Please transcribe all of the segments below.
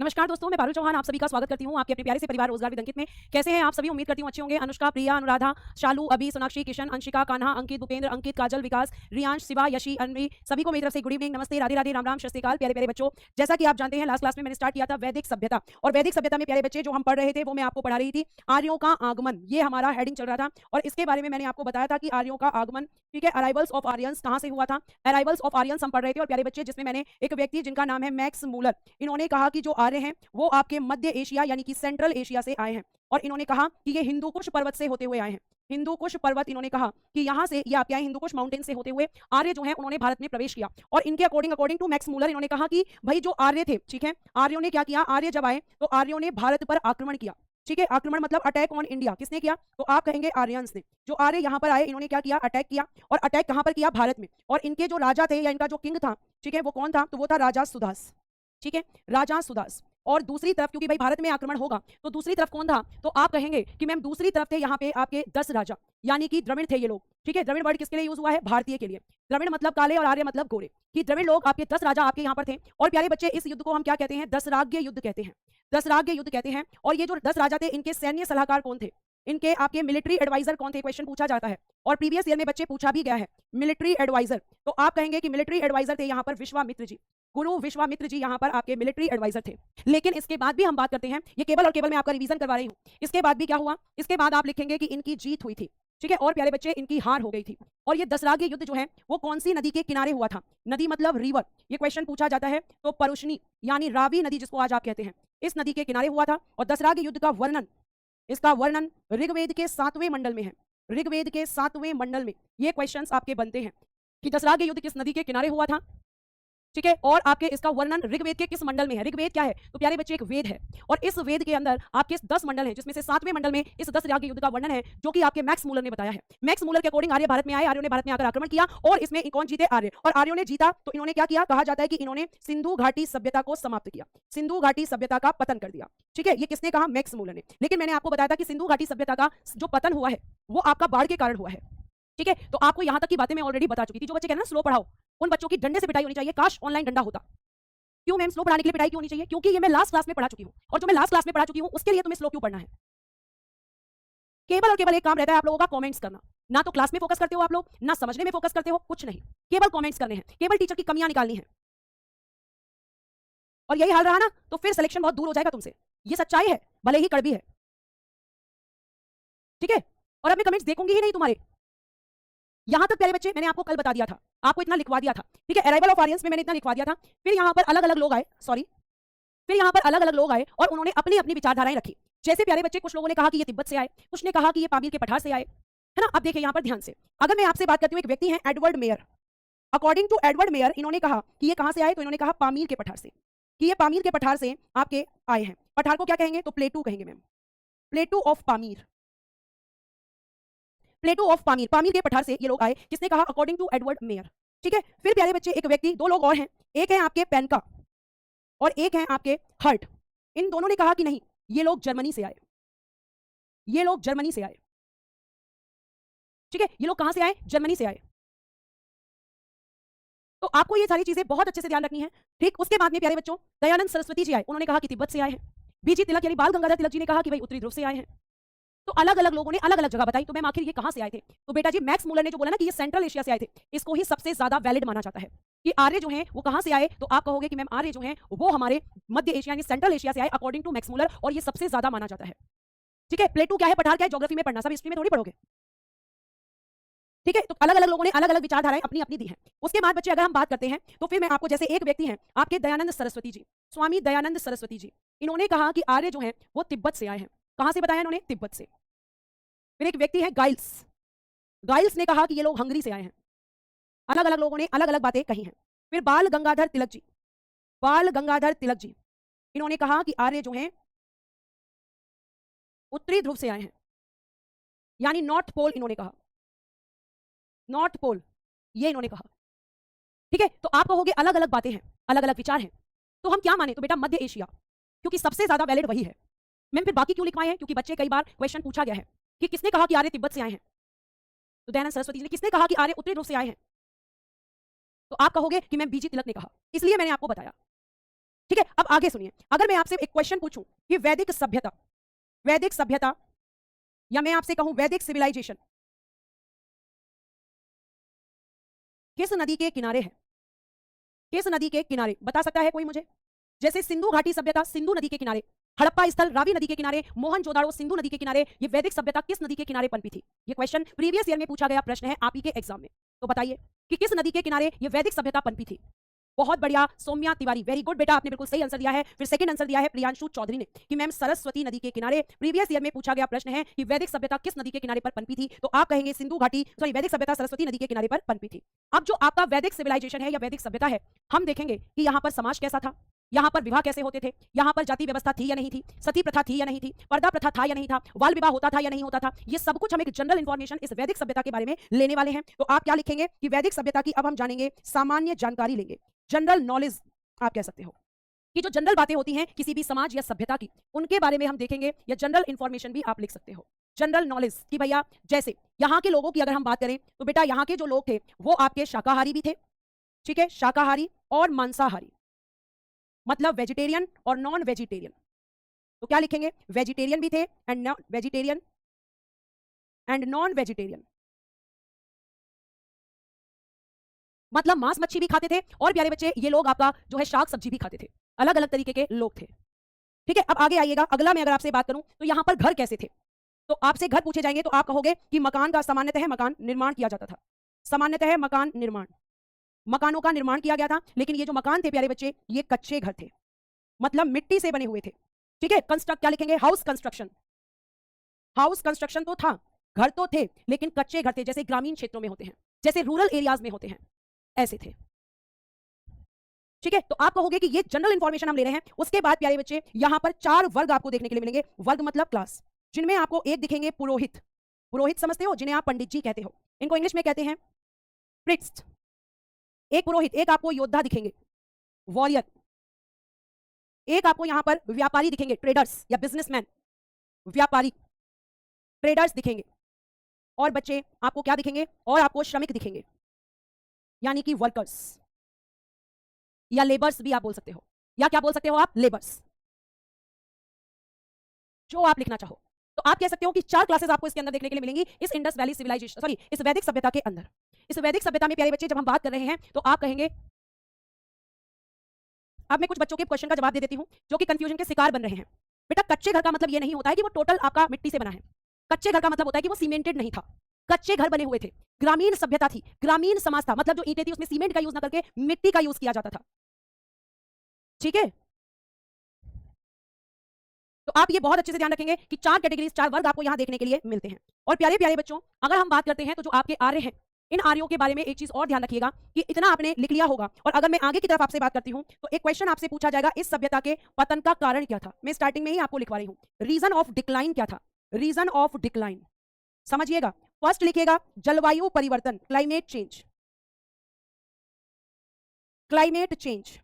नमस्कार दोस्तों, मैं पारुल चौहान आप सभी का स्वागत करती हूं आपके अपने प्यारे से परिवार रोजगार विद अंकित में। कैसे हैं आप सभी? उम्मीद करती हूं अच्छे होंगे। अनुष्का, प्रिया, अनुराधा, शालू, अभी, सोनाक्षी, किशन, अंशिका, कान्हा, अंकित, भूपेंद्र, अंकित, काजल, विकास, रियांश, शिवा, यशी, अनवी, सभी को मेरी तरफ से गुड इवनिंग, नमस्ते, राधे राधे, राम राम, सत श्री अकाल। प्यारे प्यारे बच्चों, जैसा कि आप जानते हैं लास्ट क्लास में मैंने स्टार्ट किया था वैदिक सभ्यता, और वैदिक सभ्यता में प्यारे बच्चे जो हम पढ़ रहे थे वो मैं आपको पढ़ा रही थी आर्यों का आगमन। ये हमारा हेडिंग चल रहा था और इसके बारे में मैंने आपको बताया था कि आर्यों का आगमन, ठीक है, अराइवल्स ऑफ आर्यंस कहां से हुआ था। अराइवल्स ऑफ आर्यंस हम पढ़ रहे थे और प्यारे बच्चे जिसमें मैंने एक व्यक्ति जिनका नाम है मैक्स मूलर, इन्होंने कहा कि जो आर्य हैं वो आपके मध्य एशिया यानी कि सेंट्रल एशिया से आए हैं, और इन्होंने कहा कि ये हिंदू कुश पर्वत से होते हुए आए हैं। हिंदू कुश पर्वत, इन्होंने कहा कि यहाँ से ये आपके हिंदू कुश माउंटेन से होते हुए आर्य जो है उन्होंने भारत में प्रवेश किया। और इनके अकॉर्डिंग टू मैक्स मूलर, इन्होंने कहा कि भाई जो आर्य थे, ठीक है, आर्यों ने क्या किया, आर्य जब आए तो आर्यों ने भारत पर आक्रमण किया। ठीक है, आक्रमण मतलब अटैक ऑन इंडिया। किसने किया? तो आप कहेंगे आर्यंस ने। जो आर्य यहाँ पर आए इन्होंने क्या किया, अटैक किया, और अटैक कहाँ पर किया? भारत में। और इनके जो राजा थे या इनका जो किंग था, ठीक है, वो कौन था? तो वो था राजा सुदास। ठीक है, राजा सुदास। और दूसरी तरफ, क्योंकि भाई भारत में आक्रमण होगा तो दूसरी तरफ कौन था? तो आप कहेंगे कि मैम दूसरी तरफ थे यहाँ पे आपके 10 राजा, यानी कि द्रविड़ थे ये लोग। ठीक है, द्रविड़ वर्ड किसके लिए यूज हुआ है? भारतीय के लिए। द्रविड़ मतलब काले और आर्य मतलब गोरे, कि द्रविड़ लोग आपके 10 राजा आपके यहाँ पर थे। और प्यारे बच्चे इस युद्ध को हम क्या कहते हैं? दसराज्य युद्ध कहते हैं। दसराज्य युद्ध कहते हैं। और ये जो 10 राजा थे इनके सैन्य सलाहकार कौन थे? इनके आपके मिलिट्री एडवाइजर कौन थे? क्वेश्चन पूछा जाता है और प्रीवियस ईयर में बच्चे पूछा भी गया है मिलिट्री एडवाइजर। तो आप कहेंगे कि मिलिट्री एडवाइजर थे यहाँ पर विश्वामित्र जी, गुरु विश्वामित्र जी यहाँ पर आपके मिलिट्री एडवाइजर थे। लेकिन इसके बाद भी हम बात करते हैं, ये केवल और केवल मैं आपका रिवीजन करवा रही हूँ, इसके बाद भी क्या हुआ? इसके बाद आप लिखेंगे कि इनकी जीत हुई थी। ठीक है, और प्यारे बच्चे इनकी हार हो गई थी। और ये दसराज्य युद्ध जो है वो कौन सी नदी के किनारे हुआ था? नदी मतलब रिवर, ये क्वेश्चन पूछा जाता है। तो परुष्णी यानी रावी नदी जिसको आज आप कहते हैं, इस नदी के किनारे हुआ था। और दसराज्य युद्ध का वर्णन, इसका वर्णन ऋग्वेद के 7वें मंडल में है। ऋग्वेद के 7वें मंडल में ये क्वेश्चंस आपके बनते हैं कि दसराज्य युद्ध किस नदी के किनारे हुआ था। ठीक है, और आपके इसका वर्णन ऋग्वेद के किस मंडल में है? ऋग्वेद क्या है? तो प्यारे बच्चे एक वेद है, और इस वेद के अंदर आपके 10 मंडल हैं, जिसमें से 7वें मंडल में इस दसराज्य युद्ध का वर्णन है, जो कि आपके मैक्स मूलर ने बताया है। मैक्स मूलर के अकॉर्डिंग आर्य भारत में आए, आर्यों ने भारत में आकर आक्रमण किया, और इसमें कौन जीते? आर्य। और आर्यों ने जीता तो इन्होंने क्या किया? कहा जाता है कि इन्होंने सिंधु घाटी सभ्यता को समाप्त किया, सिंधु घाटी सभ्यता का पतन कर दिया। ठीक है, ये किसने कहा? मैक्स मूलर ने। लेकिन मैंने आपको बताया था कि सिंधु घाटी सभ्यता का जो पतन हुआ है वो आपका बाढ़ के कारण हुआ है। ठीक है, तो आपको यहां तक की बातें मैं ऑलरेडी बता चुकी थी। जो बच्चे कहना स्लो पढ़ाओ, उन बच्चों की डंडे से पिटाई होनी चाहिए। काश ऑनलाइन डंडा होता। क्यों मैम स्लो पढ़ाने के लिए पिटाई क्यों होनी चाहिए? क्योंकि ये मैं लास्ट क्लास में पढ़ा चुकी हूं, और जो मैं लास्ट क्लास में पढ़ा चुकी हूं उसके लिए तुम्हें स्लो क्यों पढ़ना है? केवल और केवल एक काम रहता है आप लोगों का, कमेंट्स करना। ना तो क्लास में फोकस करते हो आप लोग, ना समझने में फोकस करते हो, कुछ नहीं, केवल कमेंट्स करने हैं, केवल टीचर की कमियां निकालनी है। और यही हाल रहा ना तो फिर सिलेक्शन बहुत दूर हो जाएगा तुमसे। ये सच्चाई है, भले ही कड़वी है। ठीक है, और अब मैं कमेंट्स देखूंगी ही नहीं तुम्हारे। यहां तक प्यारे बच्चे मैंने आपको कल बता दिया था, आपको इतना लिखवा दिया था। ठीक है, अराइवल ऑफ आर्यंस में मैंने इतना लिखवा दिया था। फिर यहां पर अलग अलग लोग आए, सॉरी, फिर यहां पर अलग अलग लोग आए और उन्होंने अपनी अपनी विचारधाराएं रखी। जैसे प्यारे बच्चे कुछ लोगों ने कहा कि ये तिब्बत से आए, कुछ ने कहा कि ये पामीर के पठार से आए, है ना। अब देखिए यहां पर ध्यान से, अगर मैं आपसे बात करती हूँ, एक व्यक्ति है Edward Meyer. According to Edward Meyer इन्होंने कहा कि ये कहां से आए, तो इन्होंने कहा पामीर के पठार से, कि ये पामीर के पठार से आपके आए हैं। पठार को क्या कहेंगे? तो प्लेटू कहेंगे ma'am, plateau of Pamir, plateau of Pamir, Pamir के पठार से ये लोग आए। किसने कहा? According to Edward Meyer. ठीक है, फिर प्यारे बच्चे एक व्यक्ति, दो लोग और हैं, एक है आपके पेनका और एक है आपके हर्ट। इन दोनों ने कहा कि नहीं, ये लोग जर्मनी से आए, ये लोग जर्मनी से आए। ठीक है, ये लोग कहां से आए? जर्मनी से आए। तो आपको ये सारी चीजें बहुत अच्छे से ध्यान रखनी है। ठीक, उसके बाद में प्यारे बच्चों दयानंद सरस्वती जी आए, उन्होंने कहा कि तिब्बत से आए हैं। बीजी तिलक यानी बाल गंगाधर तिलक जी ने कहा कि भाई उत्तरी ध्रुव से आए हैं। तो अलग अलग लोगों ने अलग अलग जगह बताई। तो मैम आखिर ये कहां से आए थे? तो बेटा जी मैक्स मूलर ने जो बोला ना कि ये सेंट्रल एशिया से आए थे, इसको ही सबसे ज्यादा वैलिड माना जाता है कि आर्य जो हैं वो कहां से आए। तो आप कहोगे कि मैम आर्य जो हैं वो हमारे मध्य एशिया यानी सेंट्रल एशिया से आए अकॉर्डिंग टू मैक्स मूलर, और ये सबसे ज्यादा माना जाता है। ठीक है, प्लेटू क्या है, पठार क्या है, ज्योग्राफी में पढ़ना, सब हिस्ट्री में थोड़ी पढ़ोगे। ठीक है, तो अलग अलग लोगों ने अलग अलग विचारधाराएं अपनी अपनी दी हैं। उसके बाद बच्चे अगर हम बात करते हैं तो फिर मैं आपको, जैसे एक व्यक्ति हैं आपके दयानंद सरस्वती जी, स्वामी दयानंद सरस्वती जी, इन्होंने कहा कि आर्य जो हैं वो तिब्बत से आए हैं। कहां से बताया इन्होंने? तिब्बत से। फिर एक व्यक्ति है गाइल्स, गाइल्स ने कहा कि ये लोग हंगरी से आए हैं। अलग अलग लोगों ने अलग अलग बातें कही हैं। फिर बाल गंगाधर तिलक जी, बाल गंगाधर तिलक जी, इन्होंने कहा कि आर्य जो हैं उत्तरी ध्रुव से आए हैं, यानी नॉर्थ पोल। इन्होंने कहा नॉर्थ पोल, ये इन्होंने कहा। ठीक है, तो आप कहोगे अलग अलग बातें हैं, अलग अलग विचार हैं, तो हम क्या माने? तो बेटा मध्य एशिया, क्योंकि सबसे ज्यादा वैलिड वही है। मैम फिर बाकी क्यों लिखवाए हैं? क्योंकि बच्चे कई बार क्वेश्चन पूछा गया है कि किसने कहा कि आर्य तिब्बत से आए हैं। तो दयानंद सरस्वती जी ने। किसने कहा कि आर्य उत्तरी ध्रुव से आए हैं? तो आप कहोगे कि मैम बीजी तिलक ने कहा। इसलिए मैंने आपको बताया ठीक है, अब आगे सुनिए, अगर मैं आपसे एक क्वेश्चन पूछूं कि वैदिक सभ्यता या मैं आपसे कहूं वैदिक सिविलाइजेशन किस नदी के किनारे है? किस नदी के किनारे बता सकता है कोई मुझे? जैसे सिंधु घाटी सभ्यता सिंधु नदी के किनारे, हड़प्पा स्थल रावी नदी के किनारे, मोहनजोदाड़ो सिंधु नदी के किनारे, ये वैदिक सभ्यता किस नदी के किनारे पनपी थी? ये क्वेश्चन प्रीवियस ईयर में पूछा गया प्रश्न है आप ही के एग्जाम में। तो बताइए कि किस नदी के किनारे ये वैदिक सभ्यता पनपी थी? बहुत बढ़िया सौम्या तिवारी, वेरी गुड बेटा, आपने बिल्कुल सही आंसर दिया है। फिर सेकंड आंसर दिया है प्रियांशु चौधरी ने कि मैम सरस्वती नदी के किनारे। प्रीवियस ईयर में पूछा गया प्रश्न है कि वैदिक सभ्यता किस नदी के किनारे पर पनपी थी, तो आप कहेंगे सिंधु घाटी, सॉरी वैदिक सभ्यता सरस्वती नदी के किनारे पर पनपी थी। अब जो आपका वैदिक सिविलाइजेशन है या वैदिक सभ्यता है, हम देखेंगे कि यहाँ पर समाज कैसा था, यहाँ पर विवाह कैसे होते थे, यहाँ पर जाति व्यवस्था थी या नहीं थी, सती प्रथा थी या नहीं थी, पर्दा प्रथा था या नहीं था, बाल विवाह होता था या नहीं होता था, ये सब कुछ हम एक जनरल इंफॉर्मेशन इस वैदिक सभ्यता के बारे में लेने वाले हैं। तो आप क्या लिखेंगे कि वैदिक सभ्यता की अब हम जानेंगे, सामान्य जानकारी लेंगे, जनरल नॉलेज आप कह सकते हो कि जो जनरल बातें होती हैं किसी भी समाज या सभ्यता की, उनके बारे में हम देखेंगे, या जनरल इंफॉर्मेशन भी आप लिख सकते हो। जनरल नॉलेज कि भैया जैसे यहाँ के लोगों की अगर हम बात करें तो बेटा यहाँ के जो लोग थे वो आपके शाकाहारी भी थे, ठीक है, शाकाहारी और मांसाहारी, मतलब वेजिटेरियन और नॉन वेजिटेरियन। तो क्या लिखेंगे? वेजिटेरियन भी थे and vegetarian and non vegetarian, मतलब मांस मच्छी भी खाते थे, और प्यारे बच्चे ये लोग आपका जो है शाक सब्जी भी खाते थे, अलग अलग तरीके के लोग थे। ठीक है, अब आगे आइएगा, अगला मैं अगर आपसे बात करूं तो यहां पर घर कैसे थे, तो आपसे घर पूछे जाएंगे तो आप कहोगे कि मकान का सामान्यतः मकान निर्माण किया जाता था, सामान्यतः मकान निर्माण, मकानों का निर्माण किया गया था। लेकिन ये जो मकान थे प्यारे बच्चे ये कच्चे घर थे, मतलब मिट्टी से बने हुए थे। ठीक है, कंस्ट्रक्ट क्या लिखेंगे? हाउस कंस्ट्रक्शन, हाउस कंस्ट्रक्शन तो था, घर तो थे लेकिन कच्चे घर थे, जैसे ग्रामीण क्षेत्रों में होते हैं, जैसे रूरल एरियाज में होते हैं, ऐसे थे। ठीक है, तो आप कहोगे कि ये जनरल इंफॉर्मेशन हम ले रहे हैं। उसके बाद प्यारे बच्चे यहां पर 4 वर्ग आपको देखने के लिए मिलेंगे, वर्ग मतलब क्लास, जिनमें आपको एक दिखेंगे पुरोहित, पुरोहित समझते हो, जिन्हें आप पंडित जी कहते हो, इनको इंग्लिश में कहते हैं प्रीस्ट। एक पुरोहित, एक आपको योद्धा दिखेंगे, वॉरियर, एक आपको यहां पर व्यापारी दिखेंगे, ट्रेडर्स या बिजनेसमैन, व्यापारी ट्रेडर्स दिखेंगे, और बच्चे आपको क्या दिखेंगे? और आपको श्रमिक दिखेंगे, यानी कि वर्कर्स या लेबर्स भी आप बोल सकते हो, या क्या बोल सकते हो आप? लेबर्स, जो आप लिखना चाहो। तो आप कह सकते हो कि 4 क्लासेस आपको इसके अंदर देखने के लिए मिलेंगी, इस इंडस वैली सिविलाइजेशन, सॉरी इस वैदिक सभ्यता के अंदर। इस वैदिक सभ्यता में प्यारे बच्चे जब हम बात कर रहे हैं तो आप कहेंगे, अब मैं कुछ बच्चों के क्वेश्चन का जवाब दे देती हूं जो कि कंफ्यूजन के शिकार बन रहे हैं। बेटा कच्चे घर का मतलब यह नहीं होता है कि वो टोटल आपका मिट्टी से बना है, कच्चे घर का मतलब होता है कि वो सीमेंटेड नहीं था, कच्चे घर बने हुए थे, ग्रामीण सभ्यता थी, ग्रामीण समाज था, मतलब जो ईंटें थी उसमें सीमेंट का यूज ना करके मिट्टी का यूज किया जाता था। ठीक है, तो आप ये बहुत अच्छे से ध्यान रखेंगे कि 4 कैटेगरीज, 4 वर्ग आपको यहां देखने के लिए मिलते हैं। और प्यारे प्यारे बच्चों, अगर हम बात करते हैं तो जो आपके आर्य हैं, इन आर्यों के बारे में एक चीज और ध्यान रखिएगा कि इतना आपने लिख लिया होगा, और अगर मैं आगे की तरफ आपसे बात करती हूं तो एक क्वेश्चन आपसे पूछा जाएगा, इस सभ्यता के पतन का कारण क्या था? मैं स्टार्टिंग में ही आपको लिखवा रही हूं, रीजन ऑफ डिक्लाइन क्या था? रीजन ऑफ डिक्लाइन समझिएगा। फर्स्ट लिखिएगा जलवायु परिवर्तन, क्लाइमेट चेंज, क्लाइमेट चेंज।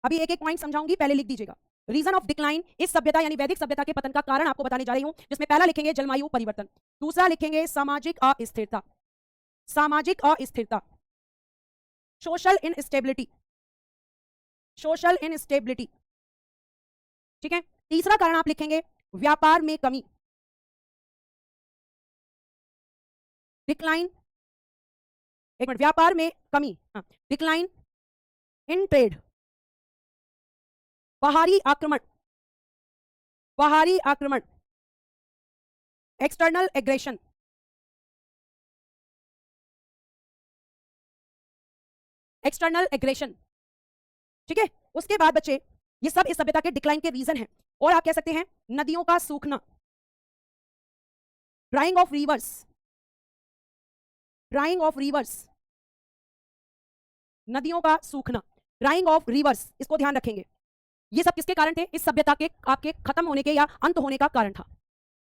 अभी एक एक पॉइंट समझाऊंगी, पहले लिख दीजिएगा। रीजन ऑफ डिक्लाइन, इस सभ्यता यानी वैदिक सभ्यता के पतन का कारण आपको बताने जा रही हूं, जिसमें पहला लिखेंगे जलवायु परिवर्तन, दूसरा लिखेंगे सामाजिक अस्थिरता, सामाजिक अस्थिरता, सोशल इनस्टेबिलिटी, सोशल इनस्टेबिलिटी। ठीक है, तीसरा कारण आप लिखेंगे व्यापार में कमी, डिक्लाइन, एक मिनट, व्यापार में कमी, डिक्लाइन इन ट्रेड, बाहरी आक्रमण, बाहरी आक्रमण, एक्सटर्नल एग्रेशन, एक्सटर्नल एग्रेशन। ठीक है, उसके बाद बच्चे ये सब इस सभ्यता के डिक्लाइन के रीजन हैं। और आप कह सकते हैं नदियों का सूखना, drying of rivers, drying of rivers, नदियों का सूखना, ड्राइंग ऑफ रिवर्स, इसको ध्यान रखेंगे। ये सब किसके कारण थे? इस सभ्यता के आपके खत्म होने के या अंत होने का कारण था।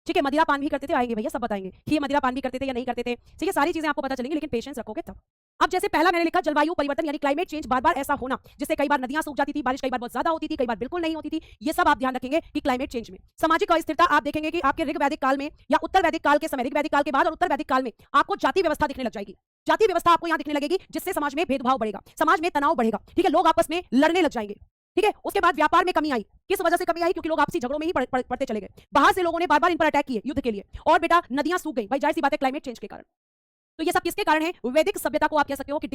ठीक है, मदिरा पान भी करते थे, आएंगे भैया सब बताएंगे कि ये मदिरा पान भी करते थे या नहीं करते थे। ठीक है, सारी चीजें आपको पता चलेंगी, लेकिन पेशेंस रखोगे तब। अब जैसे पहला मैंने लिखा जलवायु परिवर्तन यानी क्लाइमेट चेंज, बार बार ऐसा होना जिससे कई बार नदियां सूख जाती थी, बारिश कई बार बहुत ज्यादा होती थी, कई बार बिल्कुल नहीं होती थी, ये सब आप ध्यान रखेंगे कि क्लाइमेट चेंज में। सामाजिक अस्थिरता आप देखेंगे कि आपके ऋग वैदिक काल में या उत्तर वैदिक काल के समय, ऋग वैदिक काल के बाद और उत्तर वैदिक काल में आपको जाति व्यवस्था दिखने लग जाएगी, जाति व्यवस्था आपको यहां दिखने लगेगी, जिससे समाज में भेदभाव बढ़ेगा, समाज में तनाव बढ़ेगा। ठीक है, लोग आपस में लड़ने लग जाएंगे। ठीक है। उसके बाद व्यापार में कमी आई। किस वजह से कमी आई? क्योंकि लोग आपसी झगड़ों में ही पड़ते चले गए। बाहर से लोगों ने बार बार इन पर अटैक किए युद्ध के लिए, और बेटा नदियां सूख गई। भाई जाहिर सी बात है, क्लाइमेट चेंज के कारण। तो ये सब किसके कारण है? वैदिक सभ्यता को आप कह सकते हो कि